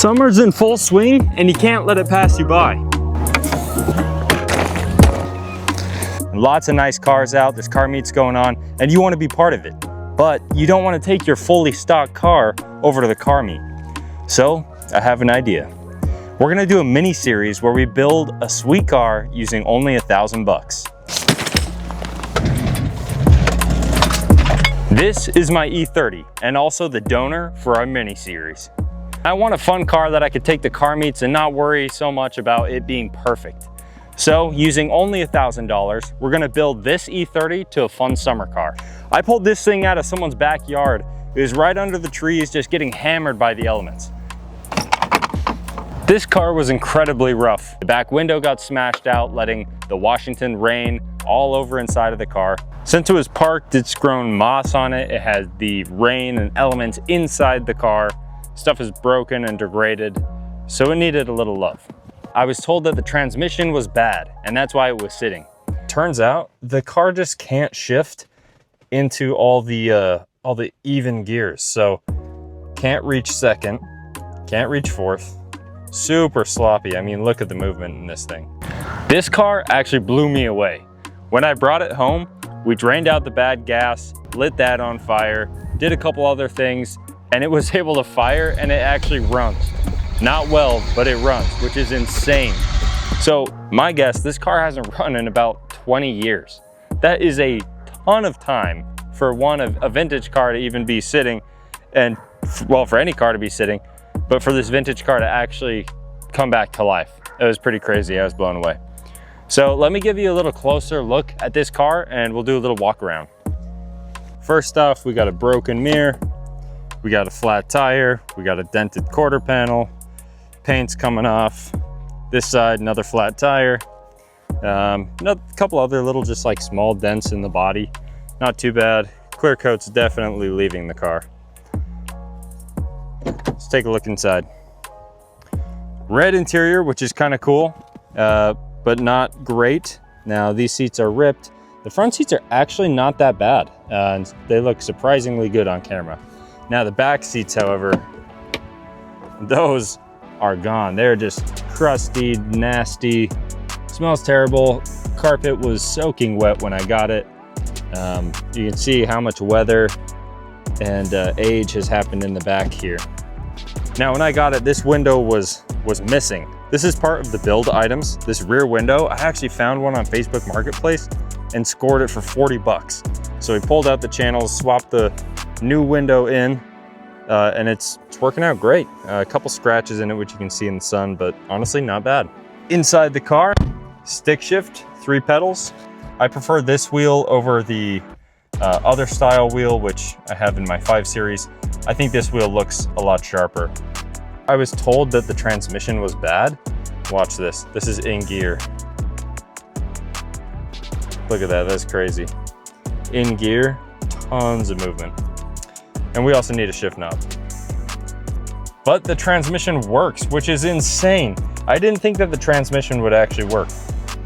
Summer's in full swing and you can't let it pass you by. Lots of nice cars out, there's car meets going on, and you want to be part of it. But you don't want to take your fully stocked car over to the car meet. So I have an idea. We're gonna do a mini series where we build a sweet car using only $1,000. This is my E30 and also the donor for our mini series. I want a fun car that I could take to car meets and not worry so much about it being perfect. So using only $1,000, we're gonna build this E30 to a fun summer car. I pulled this thing out of someone's backyard. It was right under the trees, just getting hammered by the elements. This car was incredibly rough. The back window got smashed out, letting the Washington rain all over inside of the car. Since it was parked, it's grown moss on it. It has the rain and elements inside the car. Stuff is broken and degraded, so it needed a little love. I was told that the transmission was bad, and that's why it was sitting. Turns out the car just can't shift into all the even gears. So can't reach second, can't reach fourth. Super sloppy. I mean, look at the movement in this thing. This car actually blew me away. When I brought it home, we drained out the bad gas, lit that on fire, did a couple other things, and it was able to fire, and it actually runs. Not well, but it runs, which is insane. So my guess, this car hasn't run in about 20 years. That is a ton of time for a vintage car to even be sitting, and well, for any car to be sitting, but for this vintage car to actually come back to life. It was pretty crazy. I was blown away. So let me give you a little closer look at this car and we'll do a little walk around. First off, we got a broken mirror. We got a flat tire. We got a dented quarter panel. Paint's coming off. This side, another flat tire. A couple other little just like small dents in the body. Not too bad. Clear coat's definitely leaving the car. Let's take a look inside. Red interior, which is kind of cool, but not great. Now these seats are ripped. The front seats are actually not that bad. And they look surprisingly good on camera. Now the back seats, however, those are gone. They're just crusty, nasty, smells terrible. Carpet was soaking wet when I got it. You can see how much weather and age has happened in the back here. Now, when I got it, this window was missing. This is part of the build items. This rear window, I actually found one on Facebook Marketplace and scored it for 40 bucks. So we pulled out the channels, swapped the new window in, and it's working out great. A couple scratches in it, which you can see in the sun, but honestly, not bad. Inside the car, stick shift, 3 pedals. I prefer this wheel over the other style wheel, which I have in my 5 Series. I think this wheel looks a lot sharper. I was told that the transmission was bad. Watch this. This is in gear. Look at that. That's crazy. In gear, tons of movement. And we also need a shift knob. But the transmission works, which is insane. I didn't think that the transmission would actually work.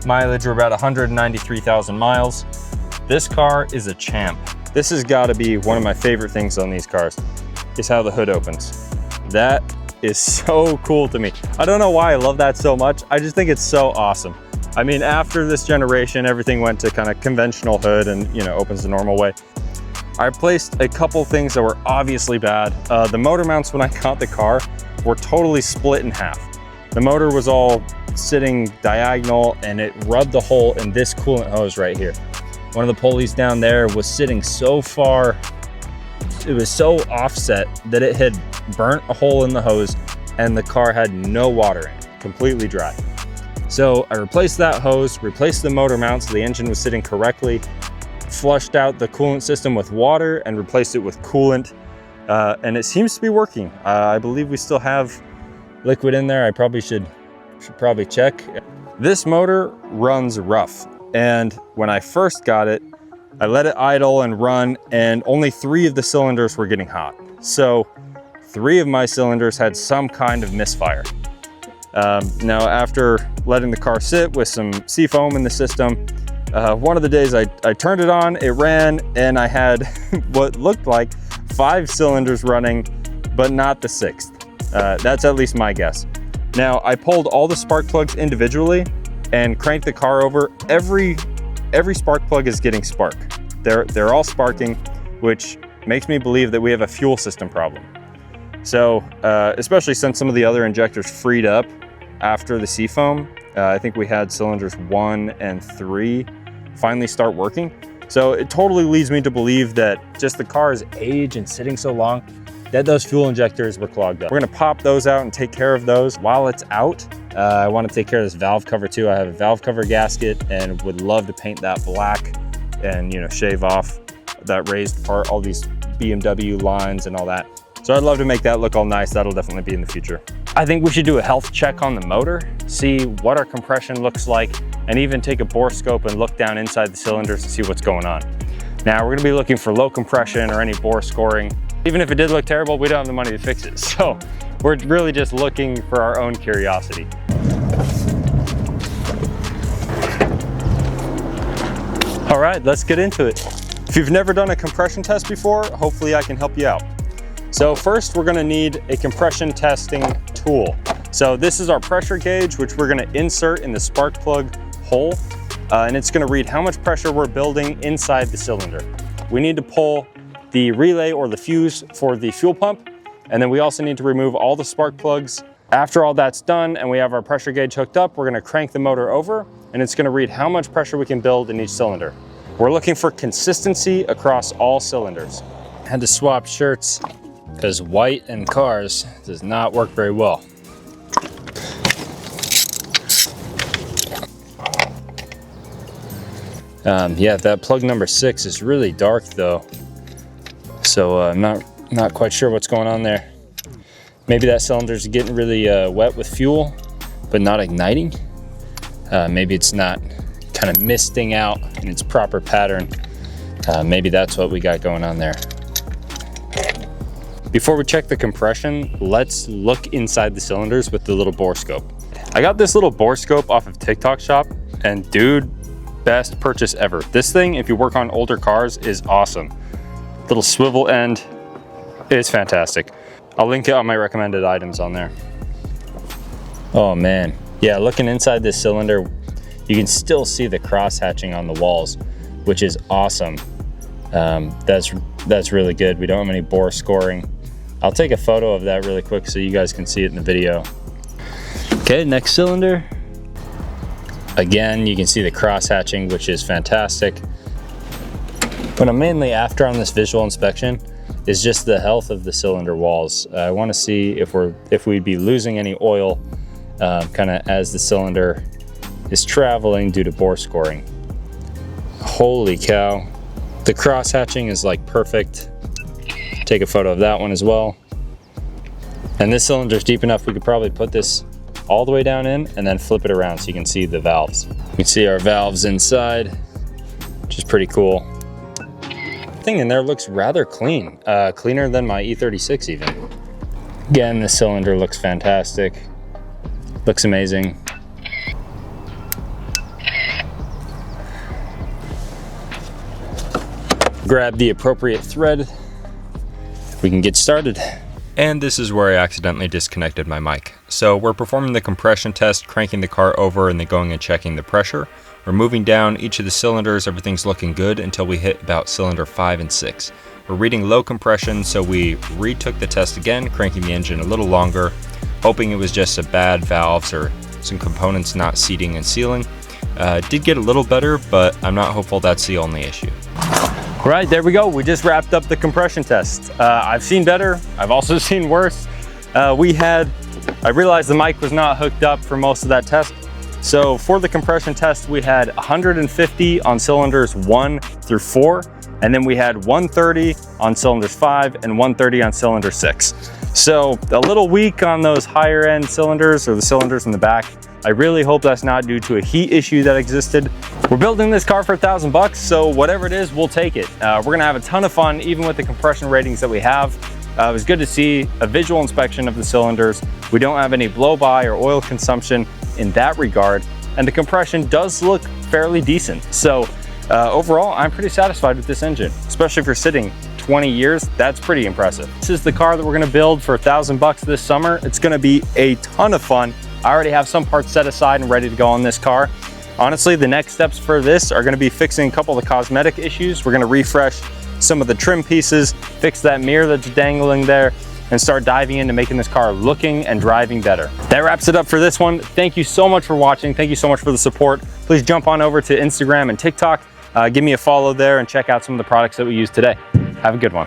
Mileage are about 193,000 miles. This car is a champ. This has got to be one of my favorite things on these cars, is how the hood opens. That is so cool to me. I don't know why I love that so much. I just think it's so awesome. I mean, after this generation, everything went to kind of conventional hood and, you know, opens the normal way. I replaced a couple things that were obviously bad. The motor mounts when I got the car were totally split in half. The motor was all sitting diagonal and it rubbed the hole in this coolant hose right here. One of the pulleys down there was sitting so far, it was so offset that it had burnt a hole in the hose and the car had no water in it, completely dry. So I replaced that hose, replaced the motor mount so the engine was sitting correctly, flushed out the coolant system with water and replaced it with coolant, and it seems to be working. I believe we still have liquid in there. I probably should probably check. This motor runs rough, and when I first got it, I let it idle and run, and only 3 of the cylinders were getting hot. So 3 of my cylinders had some kind of misfire. Now, after letting the car sit with some seafoam in the system, one of the days I turned it on, it ran, and I had what looked like 5 cylinders running, but not the 6th. That's at least my guess. Now, I pulled all the spark plugs individually and cranked the car over. Every spark plug is getting spark. They're all sparking, which makes me believe that we have a fuel system problem. So, especially since some of the other injectors freed up after the seafoam, I think we had cylinders 1 and 3 finally start working. So it totally leads me to believe that just the car's age and sitting so long, that those fuel injectors were clogged up. We're gonna pop those out and take care of those. While it's out, I wanna take care of this valve cover too. I have a valve cover gasket and would love to paint that black and, you know, shave off that raised part, all these BMW lines and all that. So I'd love to make that look all nice. That'll definitely be in the future. I think we should do a health check on the motor, see what our compression looks like, and even take a bore scope and look down inside the cylinders to see what's going on. Now, we're gonna be looking for low compression or any bore scoring. Even if it did look terrible, we don't have the money to fix it. So we're really just looking for our own curiosity. All right, let's get into it. If you've never done a compression test before, hopefully I can help you out. So first, we're gonna need a compression testing tool. So this is our pressure gauge, which we're gonna insert in the spark plug hole, and it's gonna read how much pressure we're building inside the cylinder. We need to pull the relay or the fuse for the fuel pump, and then we also need to remove all the spark plugs. After all that's done and we have our pressure gauge hooked up, we're gonna crank the motor over, and it's gonna read how much pressure we can build in each cylinder. We're looking for consistency across all cylinders. Had to swap shirts because white in cars does not work very well. Yeah, that plug number 6 is really dark though. So I'm not quite sure what's going on there. Maybe that cylinder's getting really wet with fuel, but not igniting. Maybe it's not kind of misting out in its proper pattern. Maybe that's what we got going on there. Before we check the compression, let's look inside the cylinders with the little bore scope. I got this little bore scope off of TikTok Shop, and dude, best purchase ever. This thing, if you work on older cars, is awesome. Little swivel end, it's fantastic. I'll link it on my recommended items on there. Oh man, yeah, looking inside this cylinder, you can still see the cross hatching on the walls, which is awesome. That's really good. We don't have any bore scoring. I'll take a photo of that really quick so you guys can see it in the video. Okay, next cylinder. Again, you can see the cross hatching, which is fantastic. What I'm mainly after on this visual inspection is just the health of the cylinder walls. I want to see if we'd be losing any oil kind of as the cylinder is traveling due to bore scoring. Holy cow. The cross hatching is like perfect. Take a photo of that one as well. And this cylinder is deep enough we could probably put this all the way down in and then flip it around so you can see the valves. You can see our valves inside, which is pretty cool. The thing in there looks rather clean, cleaner than my E36 even. Again, this cylinder looks fantastic. Looks amazing. Grab the appropriate thread. We can get started. And this is where I accidentally disconnected my mic. So we're performing the compression test, cranking the car over and then going and checking the pressure. We're moving down each of the cylinders, everything's looking good until we hit about cylinder 5 and 6. We're reading low compression, so we retook the test again, cranking the engine a little longer, hoping it was just a bad valves or some components not seating and sealing. Did get a little better, but I'm not hopeful that's the only issue. All right, there we go. We just wrapped up the compression test. I've seen better. I've also seen worse. I realized the mic was not hooked up for most of that test. So for the compression test, we had 150 on cylinders 1 through 4, and then we had 130 on cylinders 5 and 130 on cylinder 6. So a little weak on those higher end cylinders or the cylinders in the back. I really hope that's not due to a heat issue that existed. We're building this car for $1,000, so whatever it is, we'll take it. We're gonna have a ton of fun, even with the compression ratings that we have. It was good to see a visual inspection of the cylinders. We don't have any blow-by or oil consumption in that regard, and the compression does look fairly decent. So overall, I'm pretty satisfied with this engine, especially for sitting 20 years, that's pretty impressive. This is the car that we're gonna build for $1,000 this summer. It's gonna be a ton of fun. I already have some parts set aside and ready to go on this car. Honestly, the next steps for this are gonna be fixing a couple of the cosmetic issues. We're gonna refresh some of the trim pieces, fix that mirror that's dangling there, and start diving into making this car looking and driving better. That wraps it up for this one. Thank you so much for watching. Thank you so much for the support. Please jump on over to Instagram and TikTok. Give me a follow there and check out some of the products that we use today. Have a good one.